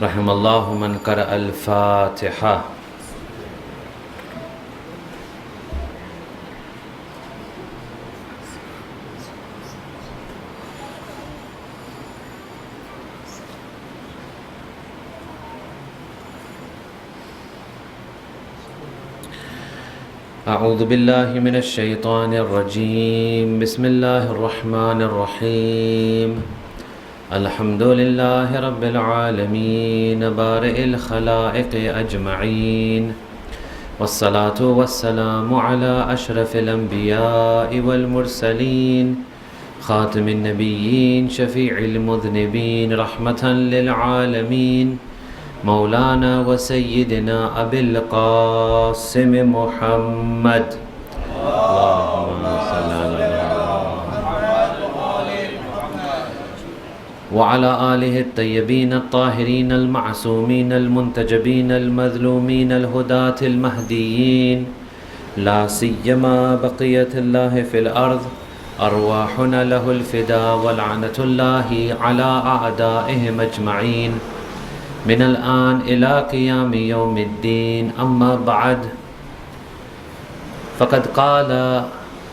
رحم الله من قرأ الفاتحة. أعوذ بالله من الشيطان الرجيم. بسم الله الرحمن الرحيم. الحمد لله رب العالمين بارئ الخلائق أجمعين، والصلاة والسلام على أشرف الأنبياء والمرسلين، خاتم النبيين، شفيع المذنبين، رحمة للعالمين، مولانا وسيدنا أبي القاسم محمد. اللهم صل على وعلى آله الطيبين الطاهرين المعصومين المنتجبين المظلومين الهداة المهديين، لا سيما بقية الله في الأرض، أرواحنا له الفداء ولعنة الله على أعدائهم أجمعين من الآن إلى قيام يوم الدين. أما بعد، فقد قال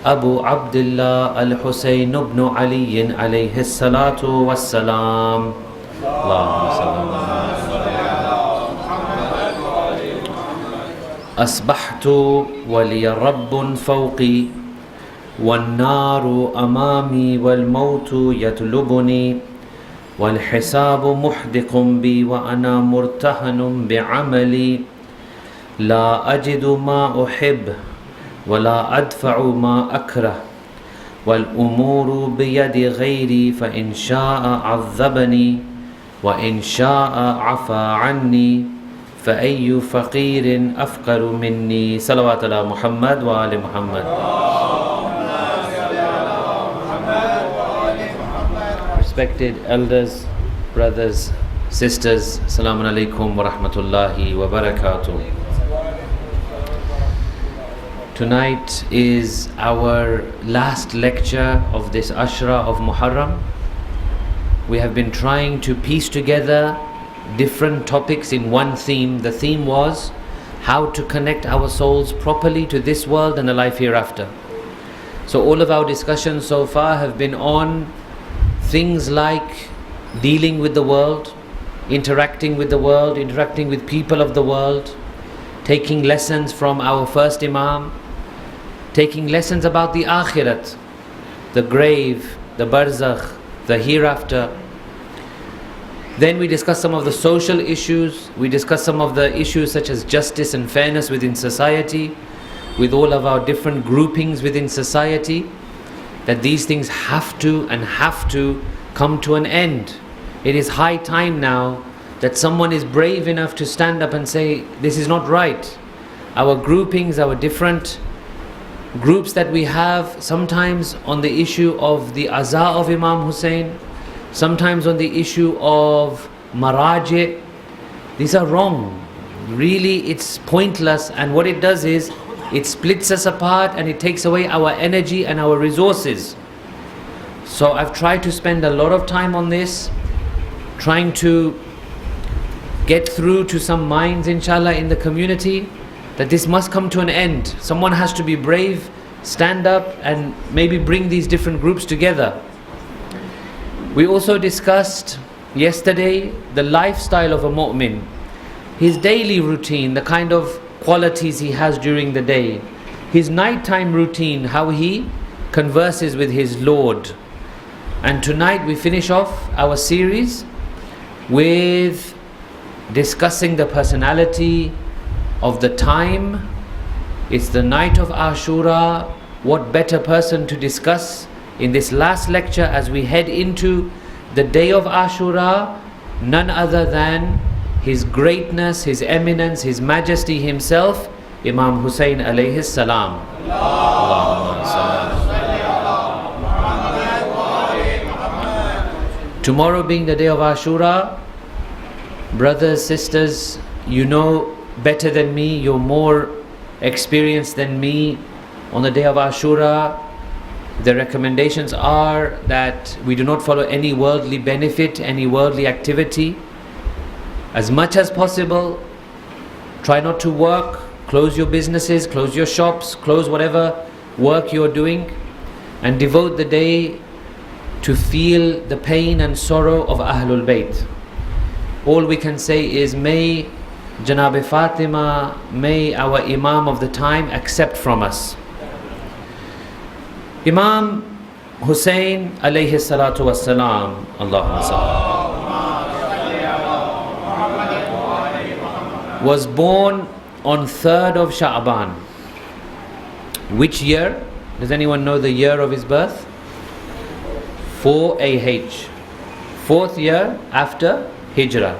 أبو عبد الله الحسين بن علي عليه الصلاة والسلام. اللهم صل على أصبحت ولي رب فوقي والنار أمامي والموت يطلبني والحساب محدق بي وأنا مرتهن بعملي، لا أجد ما أحب ولا أدفع ما أكره، والأمور بيد غيري، فإن شاء عذبني وإن شاء عفا عني، فأي فقير أفقر مني. صلوات على محمد وآل محمد. Respected elders, brothers, sisters, Assalamu alaikum wa rahmatullahi wa barakatuh. Tonight is our last lecture of this Ashra of Muharram. We have been trying to piece together different topics in one theme. The theme was how to connect our souls properly to this world and the life hereafter. So all of our discussions so far have been on things like dealing with the world, interacting with the world, interacting with people of the world, taking lessons from our first Imam, taking lessons about the Akhirat, the grave, the Barzakh, the hereafter. Then we discussed some of the social issues, we discussed some of the issues such as justice and fairness within society, with all of our different groupings within society, that these things have to come to an end. It is high time now that someone is brave enough to stand up and say, this is not right. Our groupings, our different groups that we have, sometimes on the issue of the Aza of Imam Husain, sometimes on the issue of Maraji, these are wrong. Really, it's pointless, and what it does is it splits us apart and it takes away our energy and our resources. So I've tried to spend a lot of time on this, trying to get through to some minds, inshallah, in the community, that this must come to an end. Someone has to be brave, stand up and maybe bring these different groups together. We also discussed yesterday the lifestyle of a mu'min, his daily routine, the kind of qualities he has during the day, his nighttime routine, how he converses with his Lord. And tonight we finish off our series with discussing the personality of the time. It's the night of Ashura. What better person to discuss in this last lecture as we head into the day of Ashura? None other than His greatness, His eminence, His majesty himself, Imam Husain alayhi salam. Tomorrow being the day of Ashura, brothers, sisters, you know better than me, you're more experienced than me. On the day of Ashura, the recommendations are that we do not follow any worldly benefit, any worldly activity. As much as possible, try not to work, close your businesses, close your shops, close whatever work you're doing, and devote the day to feel the pain and sorrow of Ahlul Bayt. All we can say is, may Janab Fatima, may our Imam of the time accept from us. Imam Husain alayhi salatu wassalam, Allahumma salli, was born on 3rd of Sha'ban. Which year? Does anyone know the year of his birth? 4 AH, 4th year after Hijrah.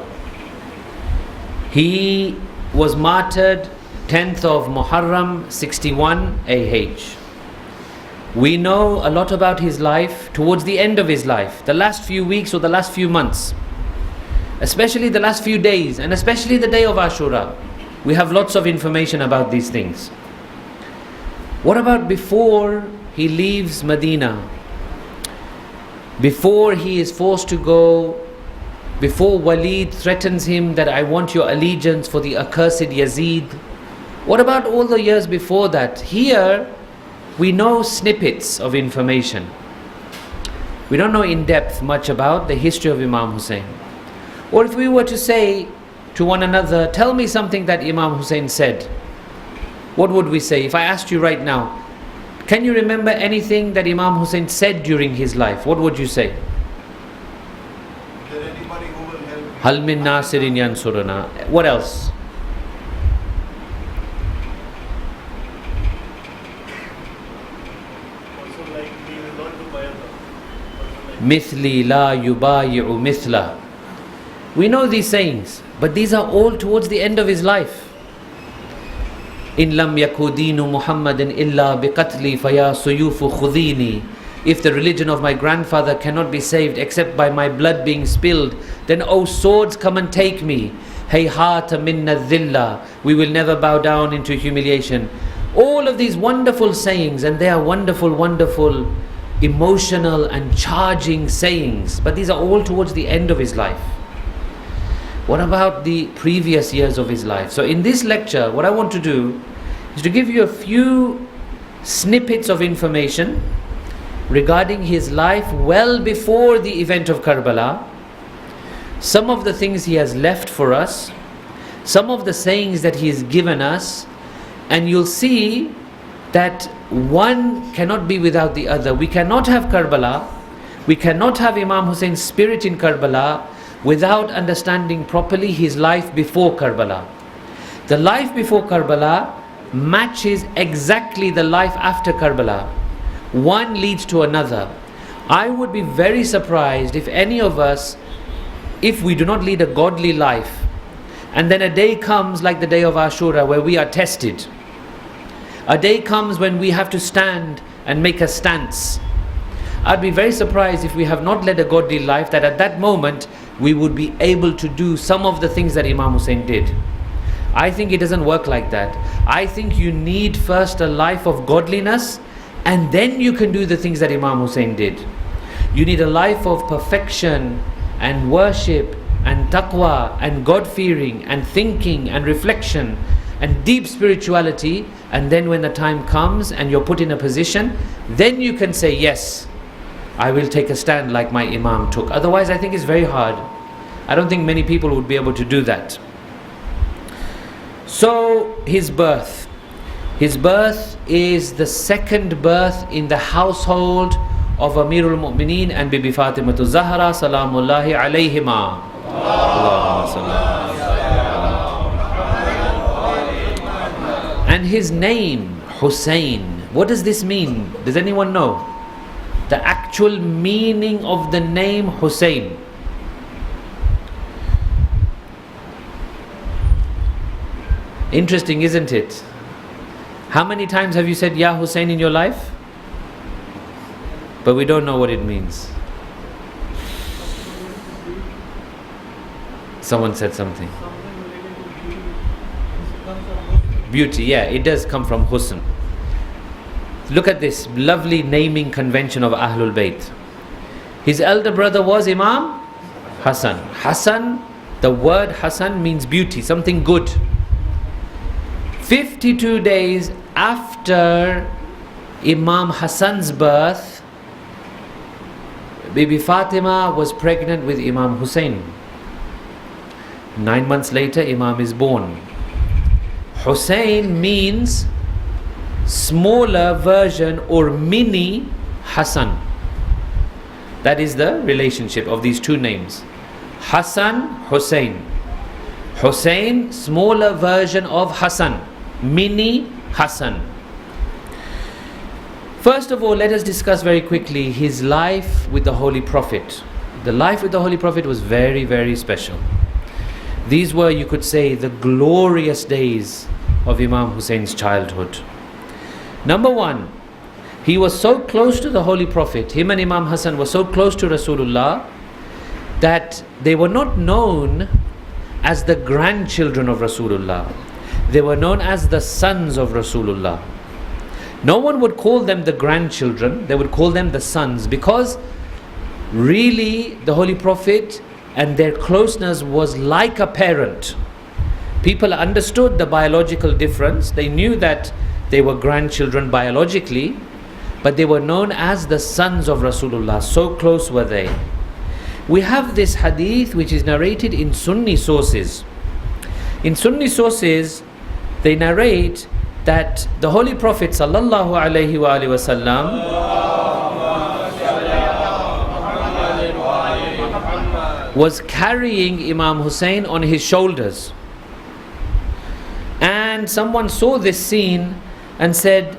He was martyred 10th of Muharram 61 AH. We know a lot about his life towards the end of his life, the last few weeks or the last few months, especially the last few days, and especially the day of Ashura. We have lots of information about these things. What about before he leaves Medina? Before he is forced to go, before Walid threatens him that I want your allegiance for the accursed Yazid. What about all the years before that? Here we know snippets of information. We don't know in depth much about the history of Imam Husain. Or if we were to say to one another, tell me something that Imam Husain said, what would we say? If I asked you right now, can you remember anything that Imam Husain said during his life? What would you say? Is there anybody who will help me? Hal min nasirin yansuruna. What else? Also, like we will not do bay'ah. Mithli la yubayi'u mithla. We know these sayings, but these are all towards the end of his life. In lam yakudinu Muhammadin illa biqatli faya suyufu khudini. If the religion of my grandfather cannot be saved except by my blood being spilled, then O swords, come and take me. Hayhata minna dhilla. We will never bow down into humiliation. All of these wonderful sayings, and they are wonderful, wonderful, emotional and charging sayings, but these are all towards the end of his life. What about the previous years of his life? So in this lecture, what I want to do is to give you a few snippets of information regarding his life well before the event of Karbala, some of the things he has left for us, some of the sayings that he has given us, and you'll see that one cannot be without the other. We cannot have Karbala, we cannot have Imam Husain's spirit in Karbala without understanding properly his life before Karbala. The life before Karbala matches exactly the life after Karbala. One leads to another. I would be very surprised if any of us, if we do not lead a godly life, and then a day comes like the day of Ashura where we are tested. A day comes when we have to stand and make a stance. I'd be very surprised if we have not led a godly life, that at that moment we would be able to do some of the things that Imam Husain did. I think it doesn't work like that. I think you need first a life of godliness, and then you can do the things that Imam Husain did. You need a life of perfection and worship and taqwa and God-fearing and thinking and reflection and deep spirituality, and then when the time comes and you're put in a position, then you can say, yes, I will take a stand like my Imam took. Otherwise, I think it's very hard. I don't think many people would be able to do that. So, his birth. His birth is the second birth in the household of Amirul Mu'mineen and Bibi Fatimatu Zahra salamullahi alayhima. And his name, Husain. What does this mean? Does anyone know? The actual meaning of the name Husain. Interesting, isn't it? How many times have you said Ya Husain in your life? But we don't know what it means. Someone said something. Beauty, yeah, it does come from Husn. Look at this lovely naming convention of Ahlul Bayt. His elder brother was Imam Hassan. Hassan, The word Hasan means beauty, something good. 52 days after Imam Hasan's birth, Bibi Fatima was pregnant with Imam Husain. 9 months later, Imam is born. Husain means smaller version or mini Hasan. That is the relationship of these two names. Hasan, Husain. Husain, smaller version of Hasan. Mini Hasan. First of all, let us discuss very quickly his life with the Holy Prophet. The life with the Holy Prophet was very, very special. These were, you could say, the glorious days of Imam Husain's childhood. Number one, he was so close to the Holy Prophet, him and Imam Hasan were so close to Rasulullah that they were not known as the grandchildren of Rasulullah. They were known as the sons of Rasulullah. No one would call them the grandchildren, they would call them the sons, because really the Holy Prophet and their closeness was like a parent. People understood the biological difference. They knew that they were grandchildren biologically, but they were known as the sons of Rasulullah. So close were they. We have this hadith which is narrated in Sunni sources. In Sunni sources, they narrate that the Holy Prophet sallallahu alaihi wasallam was carrying Imam Husain on his shoulders. And someone saw this scene and said,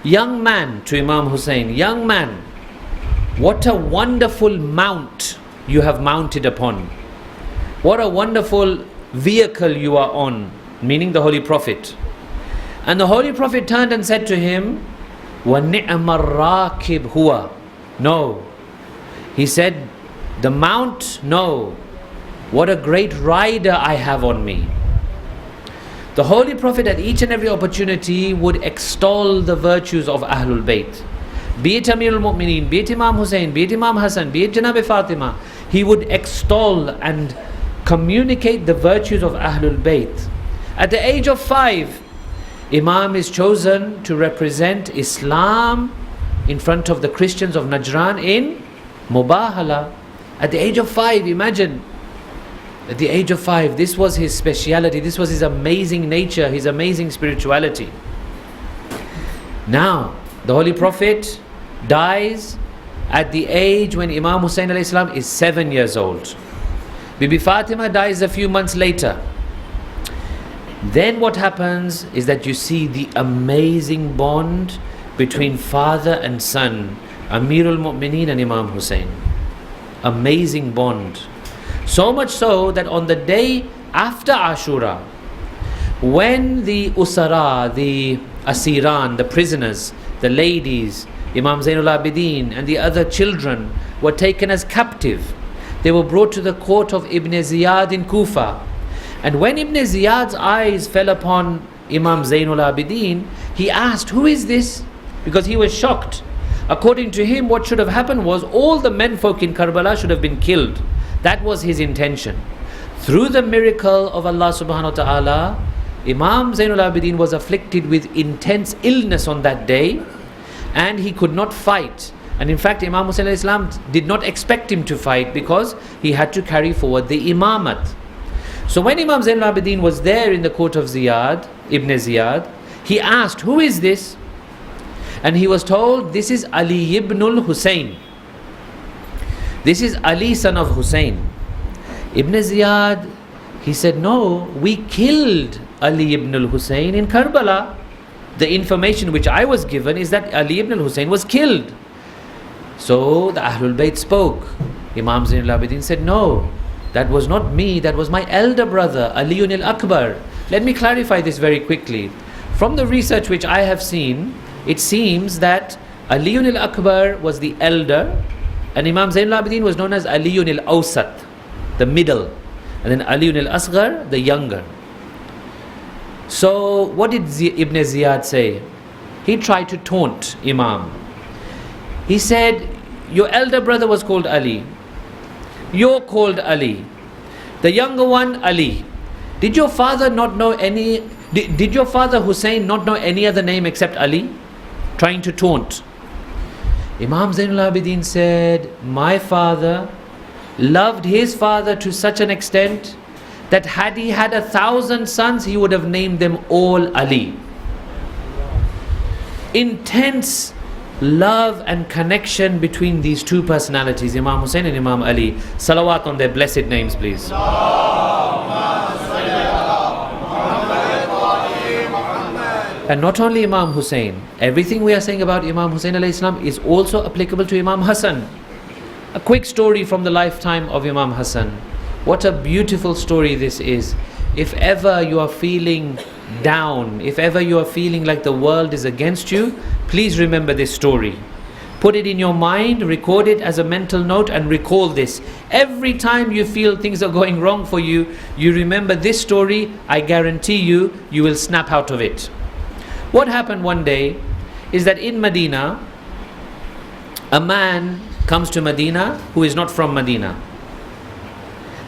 "Young man," to Imam Husain, "Young man, what a wonderful mount you have mounted upon. What a wonderful vehicle you are on," meaning the Holy Prophet. And the Holy Prophet turned and said to him, وَنِعْمَ الرَّاكِبْ هُوَ. No. He said, the mount, no. What a great rider I have on me. The Holy Prophet at each and every opportunity would extol the virtues of Ahlul Bayt. Be it Amir al-Mu'mineen, be it Imam Husain, be it Imam Hasan, be it Janab Fatima. He would extol and communicate the virtues of Ahlul Bayt. At the age of 5, Imam is chosen to represent Islam in front of the Christians of Najran in Mubahala. At the age of 5, imagine. At the age of 5, this was his speciality, this was his amazing nature, his amazing spirituality. Now, the Holy Prophet dies at the age when Imam Husain alayhi salam is 7 years old. Bibi Fatima dies a few months later. Then what happens is that you see the amazing bond between father and son, Amir al-Mu'mineen and Imam Husain. Amazing bond. So much so that on the day after Ashura, when the Usara, the Asiran, the prisoners, the ladies, Imam Zainul Abidin and the other children were taken as captive, they were brought to the court of Ibn Ziyad in Kufa. And when Ibn Ziyad's eyes fell upon Imam Zainul Abidin, he asked, "Who is this?" Because he was shocked. According to him, what should have happened was all the menfolk in Karbala should have been killed. That was his intention. Through the miracle of Allah subhanahu wa ta'ala, Imam Zainul Abidin was afflicted with intense illness on that day, and he could not fight. And in fact, Imam Husain alayhi salam did not expect him to fight because he had to carry forward the imamat. So when Imam Zainul Abidin was there in the court of Ziyad, Ibn Ziyad, he asked, "Who is this?" And he was told, "This is Ali ibn al-Husayn. This is Ali son of Husayn." Ibn Ziyad, he said, "No, we killed Ali ibn al-Husayn in Karbala. The information which I was given is that Ali ibn al-Husayn was killed." So the Ahlul Bayt spoke. Imam Zainul Abidin said, "No, that was not me, that was my elder brother, Aliyun al-Akbar." Let me clarify this very quickly. From the research which I have seen, it seems that Aliyun al-Akbar was the elder, and Imam Zainul Abidin was known as Aliyun al-Awsat, the middle, and then Aliyun al-Asghar, the younger. So what did Ibn Ziyad say? He tried to taunt Imam. He said, "Your elder brother was called Ali. You're called Ali. The younger one, Ali. Did your father not know any, did your father Hussein not know any other name except Ali? Trying to taunt. Imam Zainul Abidin said, my father loved his father to such an extent that had he had 1,000 sons, he would have named them all Ali. Intense love and connection between these two personalities, Imam Husain and Imam Ali. Salawat on their blessed names, please. And not only Imam Husain, everything we are saying about Imam Husain alayhi salam is also applicable to Imam Hassan. A quick story from the lifetime of Imam Hassan. What a beautiful story this is. If ever you are feeling down, if ever you are feeling like the world is against you, please remember this story. Put it in your mind, record it as a mental note and recall this. Every time you feel things are going wrong for you, you remember this story, I guarantee you, you will snap out of it. What happened one day is that in Medina, a man comes to Medina who is not from Medina.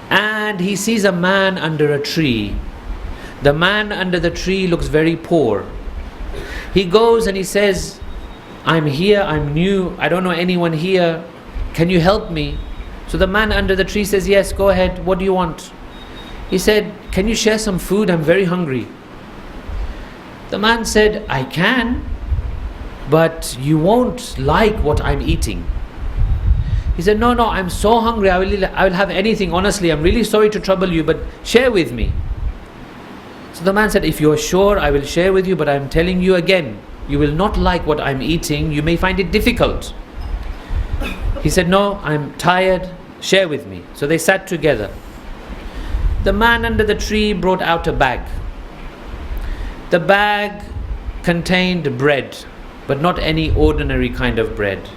And he sees a man under a tree. The man under the tree looks very poor. He goes and he says, I'm here, I'm new, I don't know anyone here. Can you help me? So the man under the tree says, yes, go ahead, what do you want? He said, can you share some food? I'm very hungry. The man said, I can, but you won't like what I'm eating. He said, no, I'm so hungry, I will have anything, honestly, I'm really sorry to trouble you, but share with me. So the man said, if you are sure, I will share with you, but I'm telling you again, you will not like what I'm eating, you may find it difficult. He said, no, I'm tired, share with me. So they sat together. The man under the tree brought out a bag. The bag contained bread, but not any ordinary kind of bread.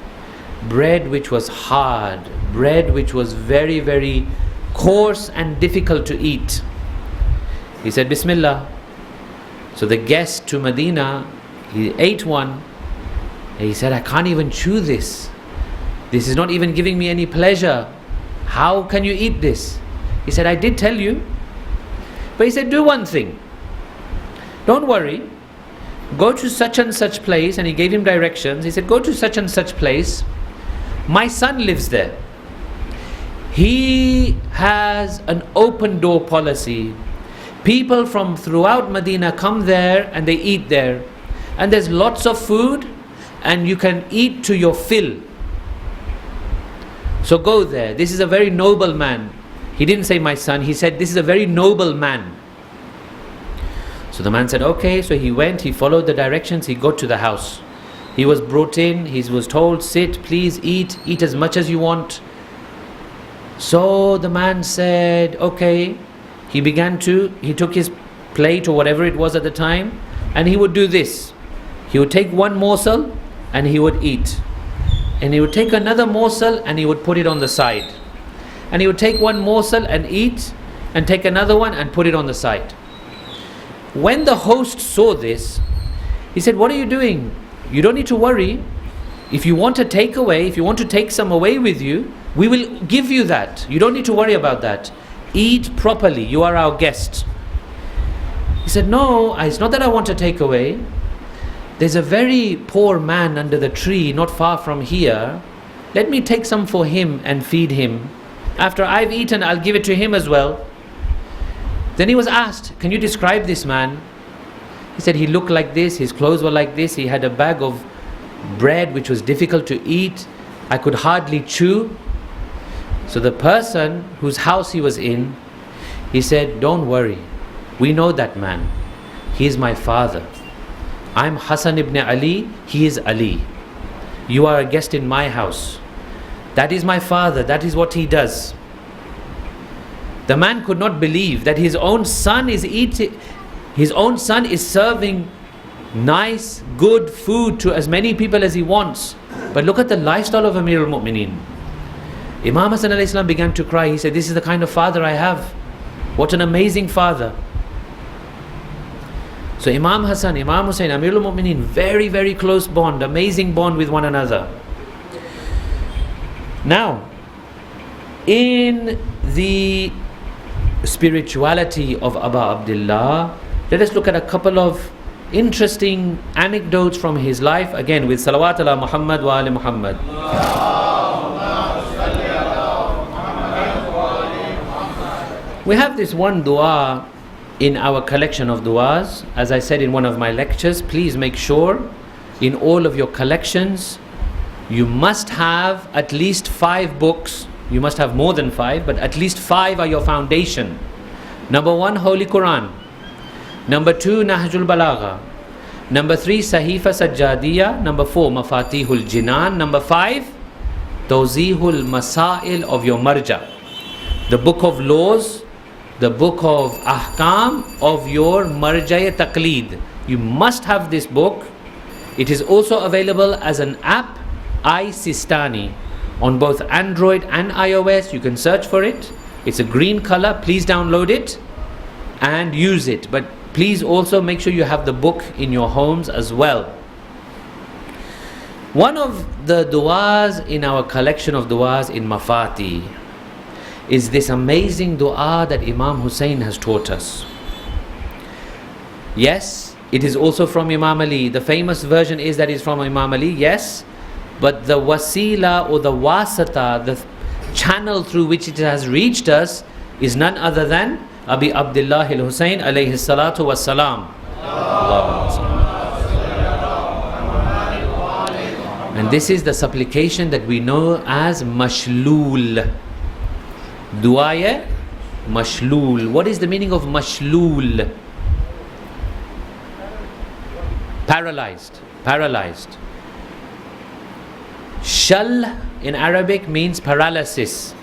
Bread which was hard, bread which was very, very coarse and difficult to eat. He said, Bismillah. So the guest to Medina, he ate one, and he said, I can't even chew this. This is not even giving me any pleasure. How can you eat this? He said, I did tell you. But he said, do one thing. Don't worry. Go to such and such place, and he gave him directions. He said, go to such and such place. My son lives there. He has an open door policy. People from throughout Medina come there and they eat there. And there's lots of food and you can eat to your fill. So go there. This is a very noble man. He didn't say my son, he said this is a very noble man. So the man said okay. So he went, he followed the directions, he got to the house. He was brought in, he was told, sit, please eat as much as you want. So the man said okay. He took his plate or whatever it was at the time, and he would do this. He would take one morsel and he would eat. And he would take another morsel and he would put it on the side. And he would take one morsel and eat, and take another one and put it on the side. When the host saw this, he said, what are you doing? You don't need to worry. If you want a takeaway, if you want to take some away with you, we will give you that. You don't need to worry about that. Eat properly, you are our guest. He said, no, it's not that I want to take away. There's a very poor man under the tree not far from here. Let me take some for him and feed him. After I've eaten, I'll give it to him as well. Then he was asked, can you describe this man? He said he looked like this, his clothes were like this, he had a bag of bread which was difficult to eat. I could hardly chew. So the person whose house he was in, he said, don't worry, we know that man. He is my father. I'm Hassan ibn Ali, he is Ali. You are a guest in my house. That is my father, that is what he does. The man could not believe that his own son is serving nice, good food to as many people as he wants. But look at the lifestyle of Amir al-Mu'mineen. Imam Hassan alayhi salam began to cry. He said, this is the kind of father I have. What an amazing father. So Imam Hassan, Imam Husain, Amir al-Mu'mineen, very, very close bond, amazing bond with one another. Now, in the spirituality of Abu Abdullah, let us look at a couple of interesting anecdotes from his life, again with salawat ala Muhammad wa ali Muhammad. We have this one dua in our collection of duas. As I said in one of my lectures, please make sure in all of your collections you must have at least 5 books. You must have more than 5, but at least 5 are your foundation. Number 1, Holy Quran. Number 2, Nahjul Balagha. Number 3, Sahifa Sajjadiyya. Number 4, Mafatihul Jinan. Number 5, Tawzihul Masail of your marja, the book of laws, the book of ahkam of your marja taqleed. You must have this book. It is also available as an app, iSistani, on both Android and iOS. You can search for it. It's a green color. Please download it and use it. But please also make sure you have the book in your homes as well. One of the du'as in our collection of du'as in Mafati is this amazing du'a that Imam Husain has taught us. Yes, it is also from Imam Ali. The famous version is that it's from Imam Ali, yes. But the wasila or the wasata, the channel through which it has reached us, is none other than Abi Abdullah al-Husain alayhi salatu wassalam. And this is the supplication that we know as mashlul. Du'a mashlul. What is the meaning of mashlul? Paralyzed. Paralyzed. Shal in Arabic means paralysis.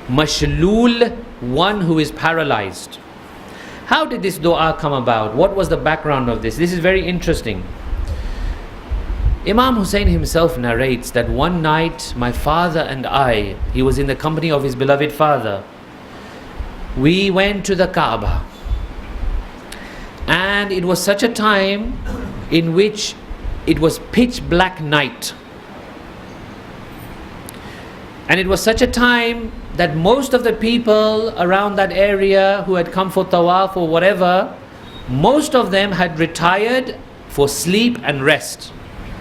Mashlul, one who is paralyzed. How did this dua come about? What was the background of this? This is very interesting. Imam Husain himself narrates that one night my father and I, he was in the company of his beloved father, we went to the Kaaba, and it was such a time in which it was pitch black night. And it was such a time that most of the people around that area who had come for tawaf or whatever, most of them had retired for sleep and rest.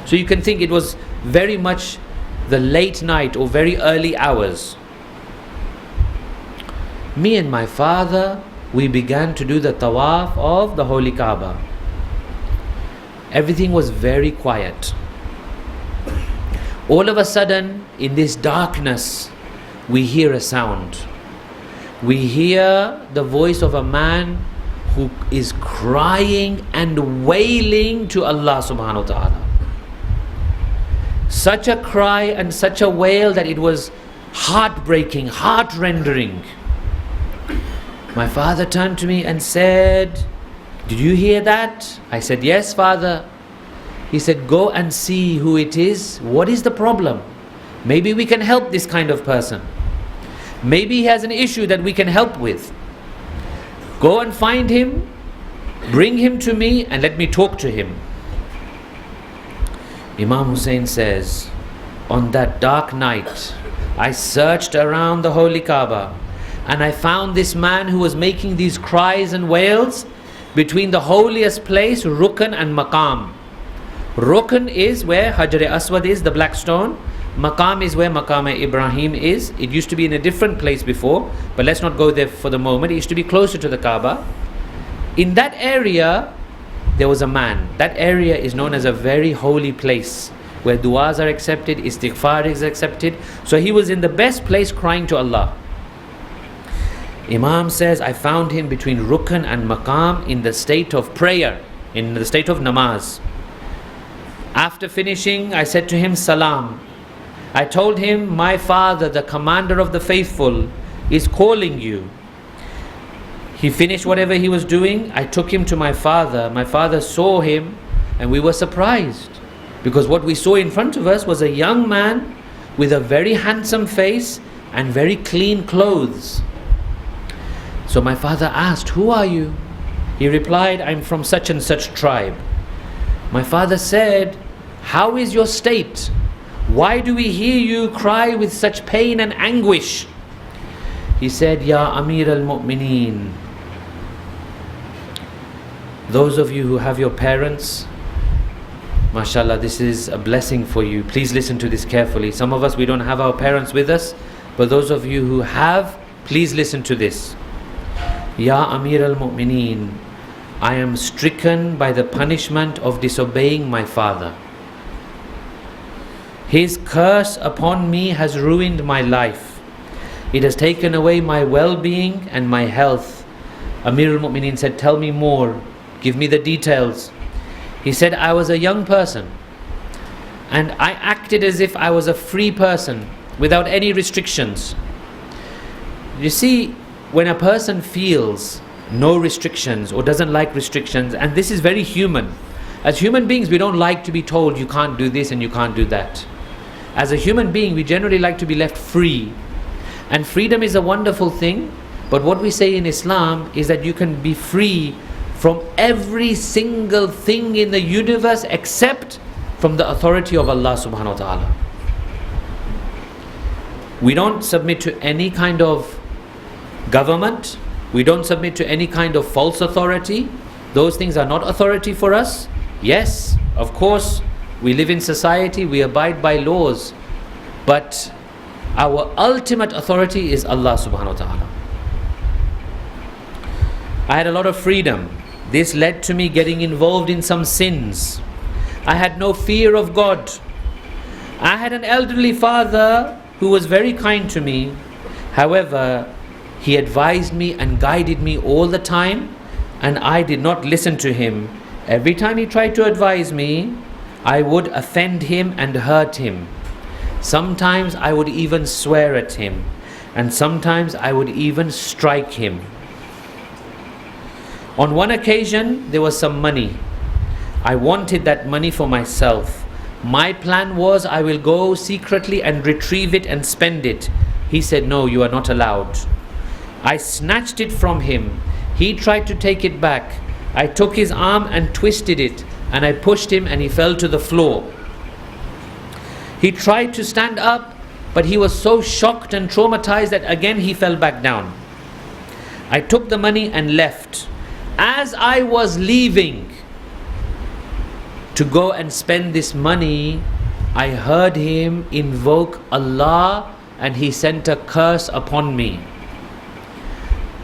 So you can think it was very much the late night or very early hours. Me and my father, we began to do the tawaf of the Holy Kaaba. Everything was very quiet. All of a sudden, in this darkness, we hear a sound. We hear the voice of a man who is crying and wailing to Allah subhanahu wa ta'ala. Such a cry and such a wail that it was heartbreaking, heart-rendering. My father turned to me and said, "Did you hear that?" I said, "Yes, father." He said, "Go and see who it is. What is the problem? Maybe we can help this kind of person. Maybe he has an issue that we can help with. Go and find him, bring him to me, and let me talk to him." Imam Husain says, on that dark night, I searched around the Holy Kaaba and I found this man who was making these cries and wails between the holiest place, Rukn and Maqam. Rukn is where Hajar Aswad is, the black stone. Maqam is where Maqam Ibrahim is. It used to be in a different place before, but let's not go there for the moment. It used to be closer to the Kaaba. In that area, there was a man. That area is known as a very holy place where du'as are accepted, istighfar is accepted. So he was in the best place crying to Allah. Imam says, I found him between Rukn and Maqam in the state of prayer, in the state of namaz. After finishing, I said to him, Salam. I told him, my father, the commander of the faithful, is calling you. He finished whatever he was doing. I took him to my father. My father saw him and we were surprised because what we saw in front of us was a young man with a very handsome face and very clean clothes. So my father asked, who are you? He replied, I'm from such and such tribe. My father said, how is your state? Why do we hear you cry with such pain and anguish? He said, Ya Amir al-Mu'mineen, those of you who have your parents, mashallah, this is a blessing for you. Please listen to this carefully. Some of us, we don't have our parents with us, but those of you who have, please listen to this. Ya Amir al-Mu'mineen, I am stricken by the punishment of disobeying my father. His curse upon me has ruined my life. It has taken away my well-being and my health. Amir al-Mu'mineen said, tell me more. Give me the details. He said, I was a young person and I acted as if I was a free person without any restrictions. You see, when a person feels no restrictions or doesn't like restrictions, and this is very human. As human beings, we don't like to be told you can't do this and you can't do that. As a human being, we generally like to be left free. And freedom is a wonderful thing, but what we say in Islam is that you can be free from every single thing in the universe except from the authority of Allah subhanahu wa ta'ala. We don't submit to any kind of government. We don't submit to any kind of false authority. Those things are not authority for us. Yes, of course, we live in society, we abide by laws, but our ultimate authority is Allah subhanahu wa ta'ala. I had a lot of freedom. This led to me getting involved in some sins. I had no fear of God. I had an elderly father who was very kind to me. However, he advised me and guided me all the time, and I did not listen to him. Every time he tried to advise me, I would offend him and hurt him. Sometimes I would even swear at him, and sometimes I would even strike him. On one occasion, there was some money. I wanted that money for myself. My plan was I will go secretly and retrieve it and spend it. He said, no, you are not allowed. I snatched it from him. He tried to take it back. I took his arm and twisted it, and I pushed him and he fell to the floor. He tried to stand up, but he was so shocked and traumatized that again he fell back down. I took the money and left. As I was leaving to go and spend this money, I heard him invoke Allah and he sent a curse upon me.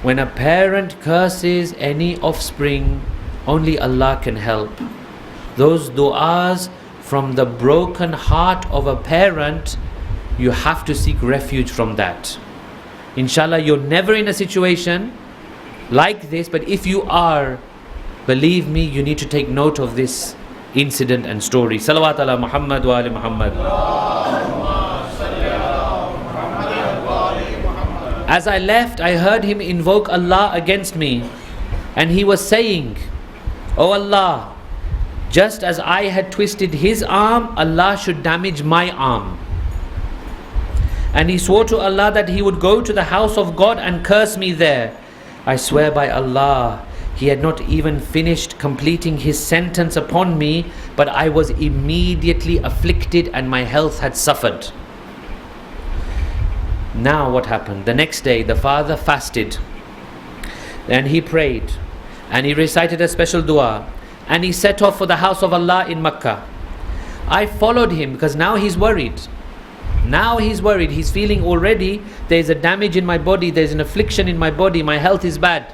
When a parent curses any offspring, only Allah can help. Those du'as from the broken heart of a parent, you have to seek refuge from that. Inshallah, you're never in a situation like this, but if you are, believe me, you need to take note of this incident and story. Salawat ala Muhammad wa ali Muhammad. As I left, I heard him invoke Allah against me, and he was saying, "Oh Allah, just as I had twisted his arm, Allah should damage my arm." And he swore to Allah that he would go to the house of God and curse me there. I swear by Allah, he had not even finished completing his sentence upon me, but I was immediately afflicted and my health had suffered. Now what happened? The next day the father fasted and he prayed and he recited a special dua and he set off for the house of Allah in Makkah. I followed him because now he's worried. Now he's worried. He's feeling already there's a damage in my body, there's an affliction in my body, my health is bad.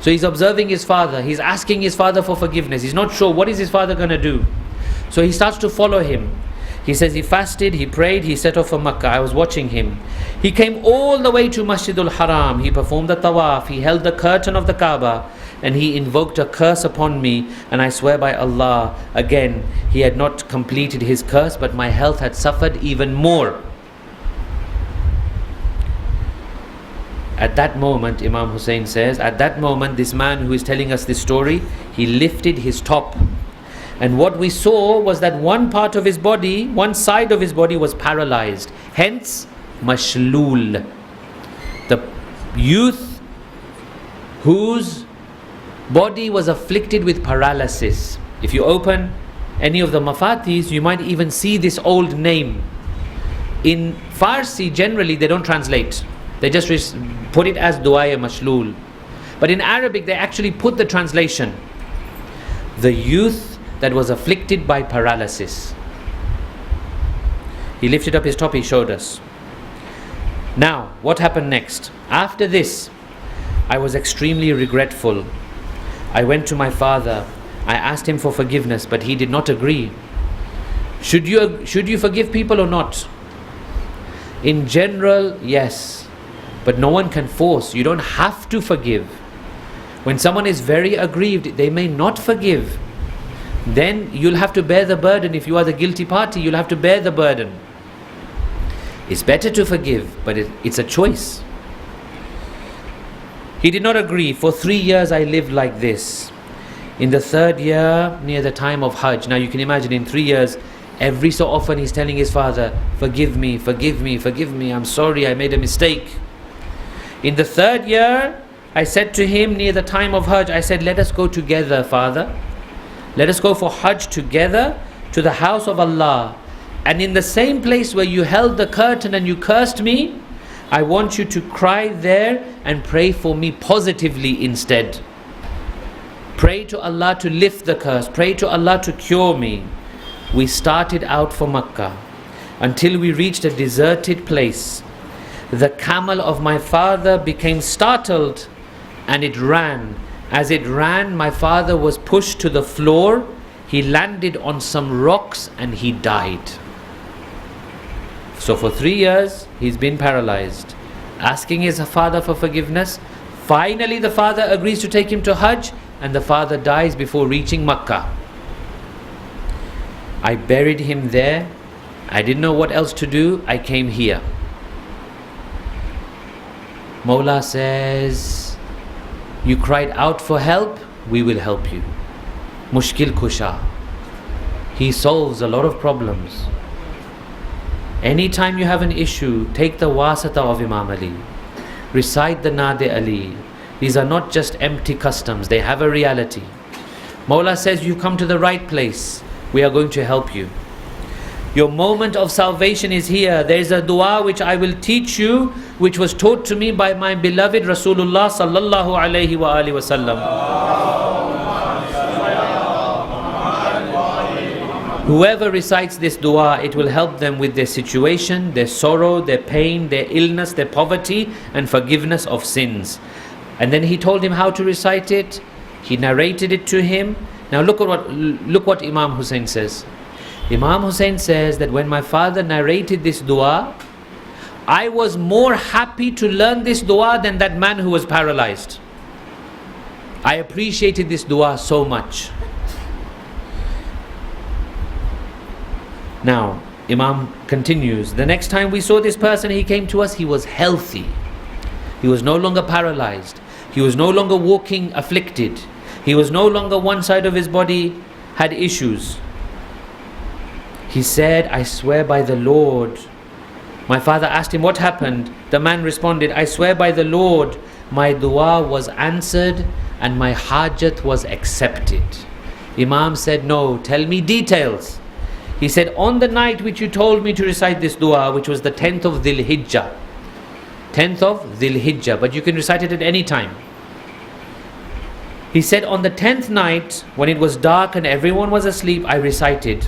So he's observing his father, he's asking his father for forgiveness. He's not sure what is his father going to do. So he starts to follow him. He says he fasted, he prayed, he set off for Makkah. I was watching him. He came all the way to Masjidul Haram. He performed the tawaf, he held the curtain of the Kaaba, and he invoked a curse upon me. And I swear by Allah, again, he had not completed his curse, but my health had suffered even more. At that moment, Imam Husain says, at that moment, this man who is telling us this story, he lifted his top. And what we saw was that one part of his body, one side of his body was paralyzed. Hence, mashlul. The youth whose body was afflicted with paralysis. If you open any of the mafatis, you might even see this old name. In Farsi, generally, they don't translate. They just put it as du'a mashlul. But in Arabic they actually put the translation, the youth that was afflicted by paralysis. He lifted up his top, he showed us. Now, what happened next? After this, I was extremely regretful. I went to my father. I asked him for forgiveness, but he did not agree. Should you forgive people or not? In general, yes. But no one can force. You don't have to forgive. When someone is very aggrieved, they may not forgive. Then you'll have to bear the burden. If you are the guilty party, you'll have to bear the burden. It's better to forgive, but it's a choice. He did not agree. For 3 years I lived like this. In the 3rd year, near the time of Hajj, now you can imagine in 3 years, every so often he's telling his father, forgive me, forgive me, forgive me, I'm sorry, I made a mistake. In the 3rd year, I said to him near the time of Hajj, I said, let us go together, father. Let us go for Hajj together to the house of Allah. And in the same place where you held the curtain and you cursed me, I want you to cry there and pray for me positively instead. Pray to Allah to lift the curse. Pray to Allah to cure me. We started out for Makkah until we reached a deserted place. The camel of my father became startled and it ran. As it ran, my father was pushed to the floor. He landed on some rocks and he died. So for 3 years, he's been paralyzed, asking his father for forgiveness. Finally, the father agrees to take him to Hajj, and the father dies before reaching Makkah. I buried him there. I didn't know what else to do. I came here. Mawla says, you cried out for help, we will help you. Mushkil Kusha. He solves a lot of problems. Anytime you have an issue, take the wasata of Imam Ali. Recite the Nade Ali. These are not just empty customs, they have a reality. Mawla says, you come to the right place. We are going to help you. Your moment of salvation is here. There is a dua which I will teach you, which was taught to me by my beloved Rasulullah sallallahu alayhi wa alihi wa sallam. Whoever recites this dua, it will help them with their situation, their sorrow, their pain, their illness, their poverty, and forgiveness of sins. And then he told him how to recite it. He narrated it to him. Now look what Imam Husain says. Imam Husain says that when my father narrated this dua, I was more happy to learn this dua than that man who was paralyzed. I appreciated this dua so much. Now, Imam continues, the next time we saw this person, he came to us, he was healthy. He was no longer paralyzed. He was no longer walking afflicted. He was no longer one side of his body had issues. He said, I swear by the Lord. My father asked him what happened. The man responded, I swear by the Lord, my dua was answered and my hajat was accepted. Imam said, no, tell me details. He said, on the night which you told me to recite this dua, which was the 10th of Dhul Hijjah. 10th of Dhul Hijjah, but you can recite it at any time. He said, on the 10th night, when it was dark and everyone was asleep, I recited.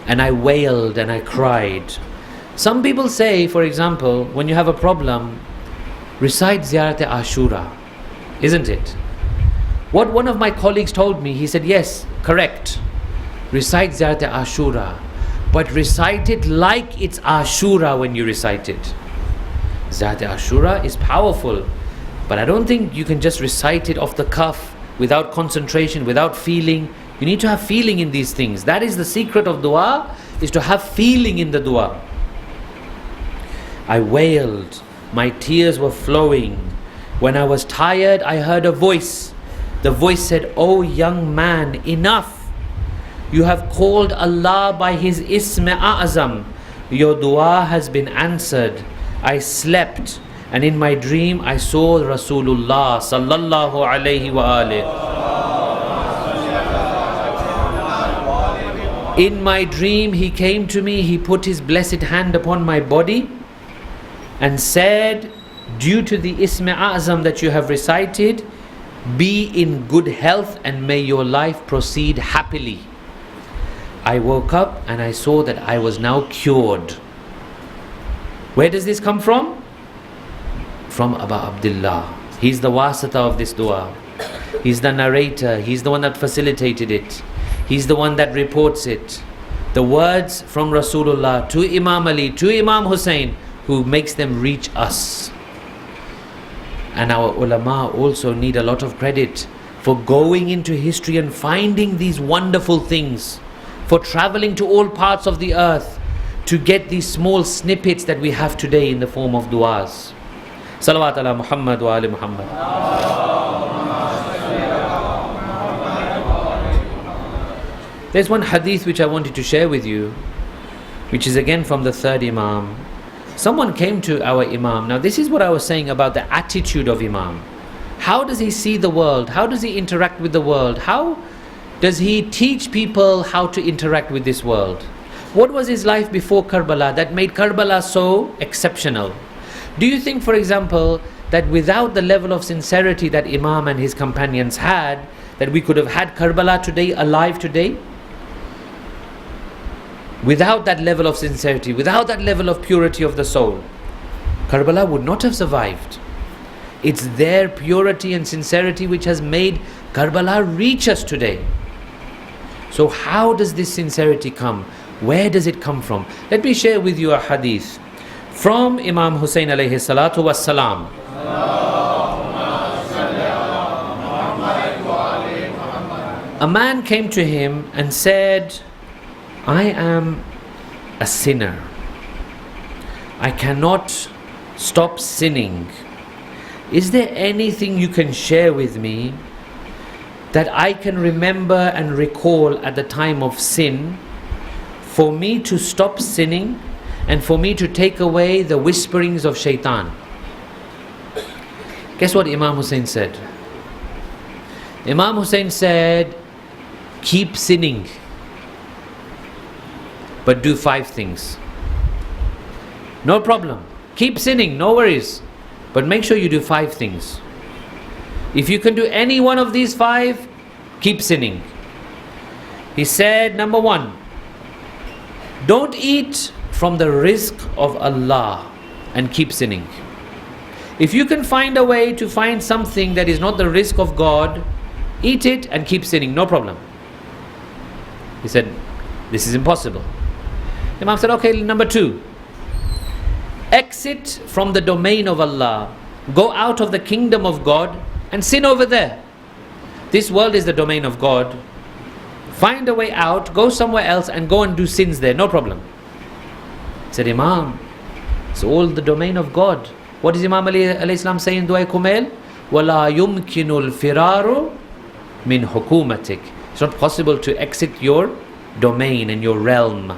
And I wailed and I cried. Some people say, for example, when you have a problem, recite Ziyarat Ashura, isn't it? What one of my colleagues told me, he said, yes, correct. Recite Ziyarat Ashura, but recite it like it's Ashura when you recite it. Ziyarat Ashura is powerful, but I don't think you can just recite it off the cuff without concentration, without feeling. You need to have feeling in these things. That is the secret of dua, is to have feeling in the dua. I wailed, my tears were flowing. When I was tired, I heard a voice. The voice said, "Oh young man, enough. You have called Allah by His Ism A'azam. Your dua has been answered." I slept, and in my dream I saw Rasulullah sallallahu alayhi wa alihi. In my dream he came to me, he put his blessed hand upon my body and said, due to the Ism A'zam that you have recited, be in good health and may your life proceed happily. I woke up and I saw that I was now cured. Where does this come from? From Abu Abdullah. He's the wasita of this dua. He's the narrator. He's the one that facilitated it. He's the one that reports it. The words from Rasulullah to Imam Ali, to Imam Husain, who makes them reach us. And our ulama also need a lot of credit for going into history and finding these wonderful things, for traveling to all parts of the earth to get these small snippets that we have today in the form of du'as. Salawat ala Muhammad wa ali Muhammad. There's one hadith which I wanted to share with you, which is again from the third Imam. Someone came to our Imam. Now this is what I was saying about the attitude of Imam. How does he see the world? How does he interact with the world? How does he teach people how to interact with this world? What was his life before Karbala that made Karbala so exceptional? Do you think, for example, that without the level of sincerity that Imam and his companions had, that we could have had Karbala today, alive today? Without that level of sincerity, without that level of purity of the soul, Karbala would not have survived. It's their purity and sincerity which has made Karbala reach us today. So how does this sincerity come? Where does it come from? Let me share with you a hadith from Imam Husain alayhi salatu wassalam. A man came to him and said, I am a sinner. I cannot stop sinning. Is there anything you can share with me that I can remember and recall at the time of sin for me to stop sinning and for me to take away the whisperings of shaitan? Guess what Imam Husain said? Imam Husain said, keep sinning, but do 5 things. No problem. Keep sinning, no worries. But make sure you do 5 things. If you can do any one of these 5, keep sinning. He said, number 1, don't eat from the rizq of Allah and keep sinning. If you can find a way to find something that is not the rizq of God, eat it and keep sinning, no problem. He said, this is impossible. Imam said, okay, number 2, exit from the domain of Allah, go out of the kingdom of God and sin over there. This world is the domain of God. Find a way out, go somewhere else and go and do sins there, no problem. He said, Imam, it's all the domain of God. What does Imam Ali alayhi salam say in Dua Kumail? وَلَا يُمْكِنُ الْفِرَارُ مِنْ حُكُومَتِكَ. It's not possible to exit your domain and your realm.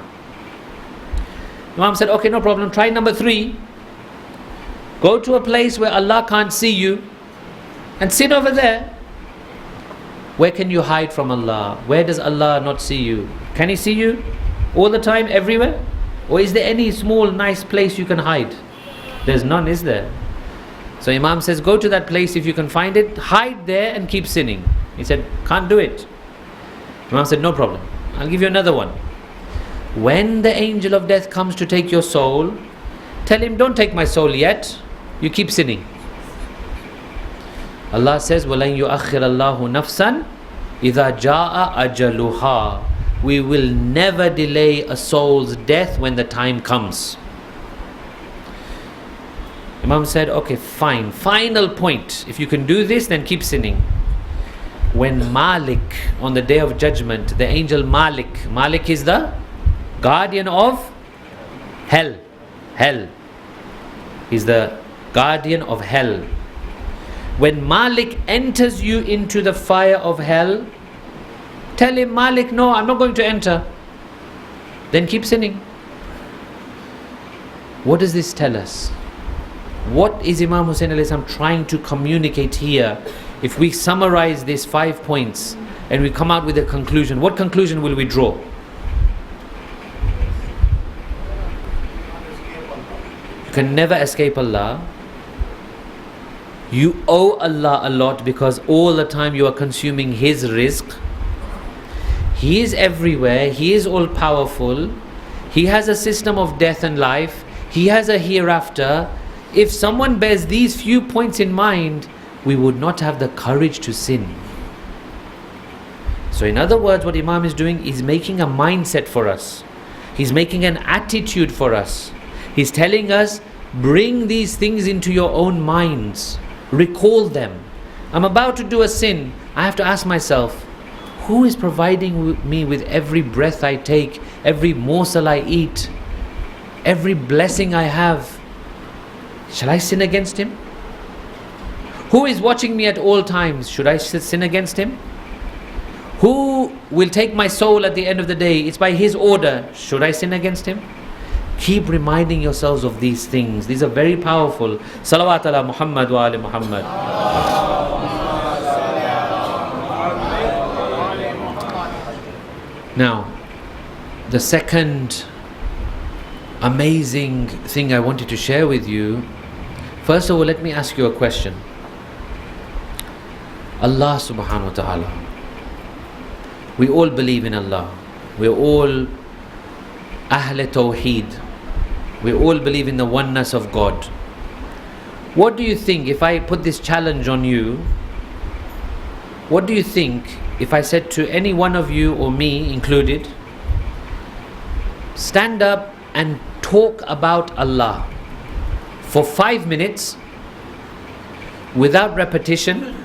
Imam said, okay, no problem. Try number 3. Go to a place where Allah can't see you and sin over there. Where can you hide from Allah? Where does Allah not see you? Can He see you all the time, everywhere? Or is there any small, nice place you can hide? There's none, is there? So Imam says, go to that place if you can find it, hide there and keep sinning. He said, can't do it. Imam said, no problem. I'll give you another one. When the angel of death comes to take your soul, tell him, don't take my soul yet. You keep sinning. Allah says, وَلَنْ يُؤَخِّرَ اللَّهُ نَفْسًا إِذَا جَاءَ أَجَلُهَا. We will never delay a soul's death when the time comes. Imam said, okay, fine. Final point. If you can do this, then keep sinning. When Malik, on the day of judgment, the angel Malik, Malik is the guardian of hell. Hell. He's the guardian of hell. When Malik enters you into the fire of hell, tell him, Malik, no, I'm not going to enter. Then keep sinning. What does this tell us? What is Imam Husain alayhi salam trying to communicate here? If we summarize these 5 points and we come out with a conclusion, what conclusion will we draw? can never escape Allah. You owe Allah a lot because all the time you are consuming His rizq. He is everywhere. He is all powerful. He has a system of death and life. He has a hereafter. If someone bears these few points in mind, we would not have the courage to sin. So in other words, what Imam is doing is making a mindset for us. He's making an attitude for us. He's telling us, bring these things into your own minds. Recall them. I'm about to do a sin. I have to ask myself, who is providing me with every breath I take, every morsel I eat, every blessing I have? Shall I sin against Him? Who is watching me at all times? Should I sin against Him? Who will take my soul at the end of the day? It's by His order. Should I sin against Him? Keep reminding yourselves of these things. These are very powerful. Salawat ala Muhammad wa ali Muhammad. Now, the second amazing thing I wanted to share with you, first of all, let me ask you a question. Allah subhanahu wa ta'ala. We all believe in Allah. We're all Ahle Tawheed. We all believe in the oneness of God. What do you think if I put this challenge on you? What do you think if I said to any one of you, or me included, stand up and talk about Allah for 5 minutes without repetition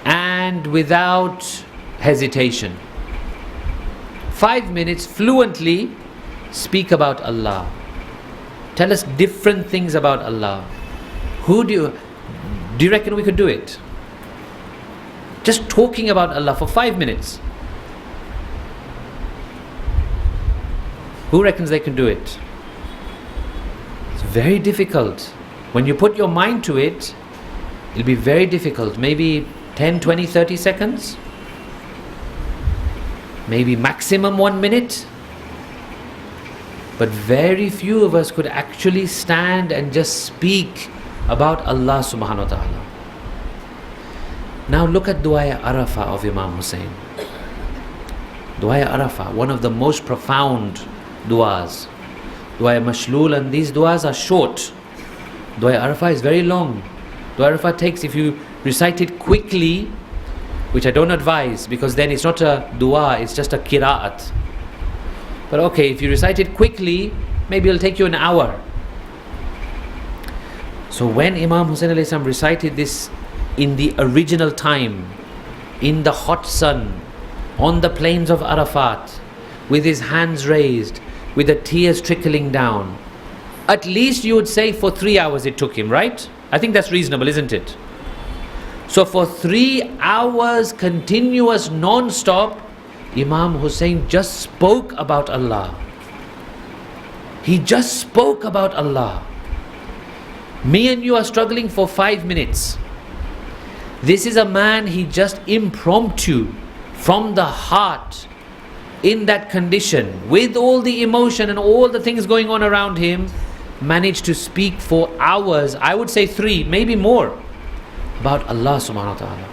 and without hesitation? 5 minutes fluently speak about Allah. Tell us different things about Allah. Do you reckon we could do it? Just talking about Allah for 5 minutes. Who reckons they can do it? It's very difficult. When you put your mind to it, it'll be very difficult. Maybe 10, 20, 30 seconds. Maybe maximum 1 minute. But very few of us could actually stand and just speak about Allah subhanahu wa ta'ala. Now look at Dua Arafah of Imam Husain. Dua Arafah, one of the most profound duas. Dua Mashlul, and these duas are short. Dua Arafah is very long. Dua Arafah takes, if you recite it quickly, which I don't advise, because then it's not a dua, it's just a qira'at. But okay, if you recite it quickly, maybe it'll take you an hour. So when Imam Husain alayhi salam recited this in the original time, in the hot sun, on the plains of Arafat, with his hands raised, with the tears trickling down, at least you would say for 3 hours it took him, right? I think that's reasonable, isn't it? So for 3 hours continuous non-stop, Imam Husain just spoke about Allah. He just spoke about Allah. Me and you are struggling for 5 minutes. This is a man, he just impromptu, from the heart, in that condition, with all the emotion and all the things going on around him, managed to speak for hours, I would say 3, maybe more, about Allah subhanahu wa ta'ala.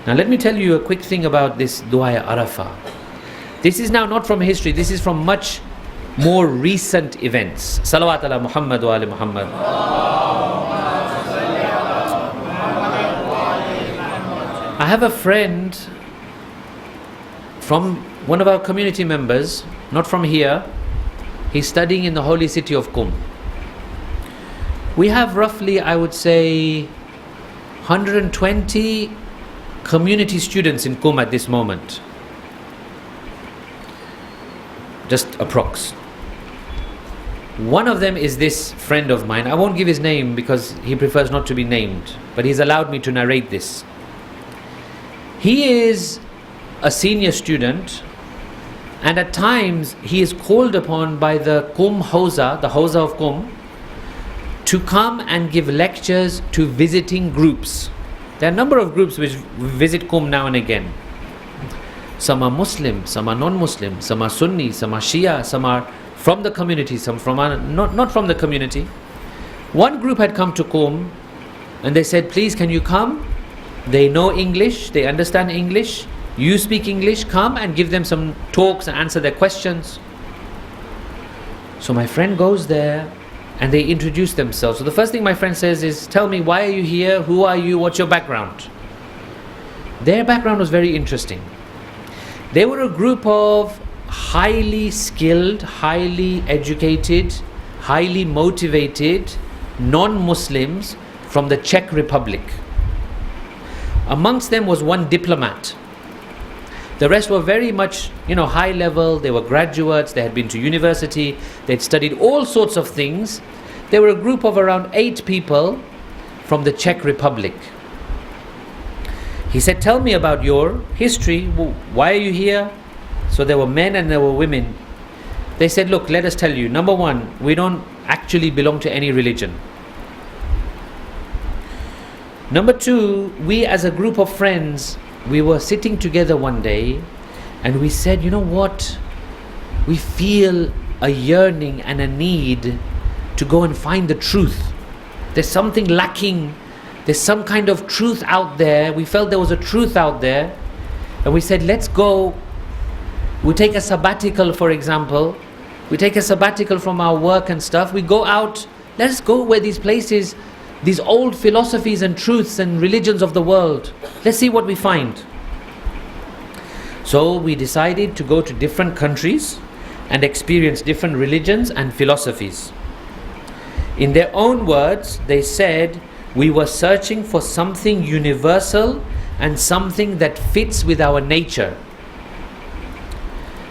Now let me tell you a quick thing about this Dua Arafah. This is now not from history, this is from much more recent events. Salawat ala Muhammad wa ali Muhammad. I have a friend from one of our community members, not from here. He's studying in the holy city of Qum. We have roughly, I would say, 120 community students in Qum at this moment. Just approx. One of them is this friend of mine. I won't give his name because he prefers not to be named, but he's allowed me to narrate this. He is a senior student, and at times he is called upon by the Qum Khoja, the Khoja of Qum, to come and give lectures to visiting groups. There are a number of groups which visit Qum now and again. Some are Muslim, some are non-Muslim, some are Sunni, some are Shia, some are from the community, some from not from the community. One group had come to Qom and they said, please can you come? They know English, they understand English, you speak English, come and give them some talks and answer their questions. So my friend goes there and they introduce themselves. So the first thing my friend says is, tell me, why are you here? Who are you? What's your background? Their background was very interesting. They were a group of highly skilled, highly educated, highly motivated non-Muslims from the Czech Republic. Amongst them was one diplomat. The rest were very much, high level. They were graduates, they had been to university, they'd studied all sorts of things. They were a group of around 8 people from the Czech Republic. He said, tell me about your history. Why are you here? So there were men and there were women. They said, look, let us tell you. Number one, we don't actually belong to any religion. Number two, we as a group of friends, we were sitting together one day and we said, you know what? We feel a yearning and a need to go and find the truth. There's something lacking. There's some kind of truth out there. We felt there was a truth out there. And we said, let's go. We take a sabbatical, for example. We take a sabbatical from our work and stuff. We go out. Let's go where these places, these old philosophies and truths and religions of the world. Let's see what we find. So we decided to go to different countries and experience different religions and philosophies. In their own words, they said, we were searching for something universal and something that fits with our nature.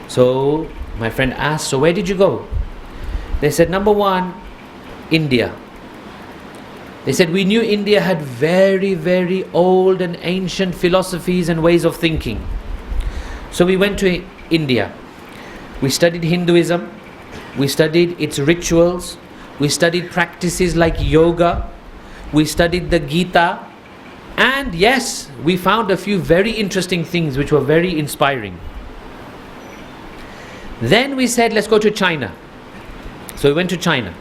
So my friend asked, so where did you go? They said, number one, India. They said, we knew India had very, very old and ancient philosophies and ways of thinking. So we went to India. We studied Hinduism. We studied its rituals. We studied practices like yoga. We studied the Gita. And yes, we found a few very interesting things which were very inspiring. Then we said, let's go to China. So we went to China.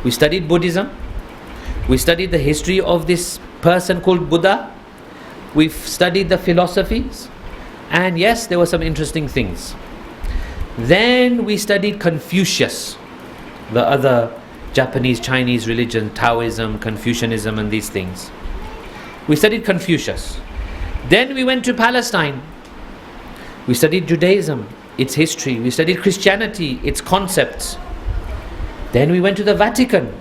We studied Buddhism. We studied the history of this person called Buddha. We've studied the philosophies. And yes, there were some interesting things. Then we studied Confucius, the other Japanese, Chinese religion, Taoism, Confucianism and these things. We studied Confucius. Then we went to Palestine. We studied Judaism, its history. We studied Christianity, its concepts. Then we went to the Vatican.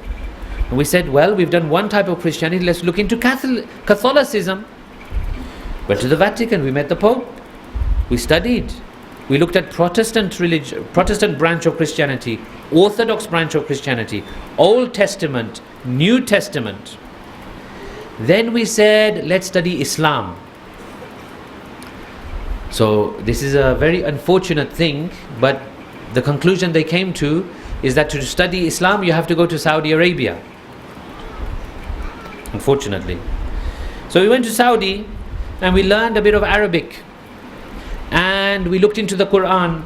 And we said, well, we've done one type of Christianity, let's look into Catholicism. Went to the Vatican, we met the Pope. We studied. We looked at Protestant religion, Protestant branch of Christianity, Orthodox branch of Christianity, Old Testament, New Testament. Then we said, let's study Islam. So this is a very unfortunate thing, but the conclusion they came to is that to study Islam you have to go to Saudi Arabia, unfortunately. So we went to Saudi and we learned a bit of Arabic and we looked into the Quran,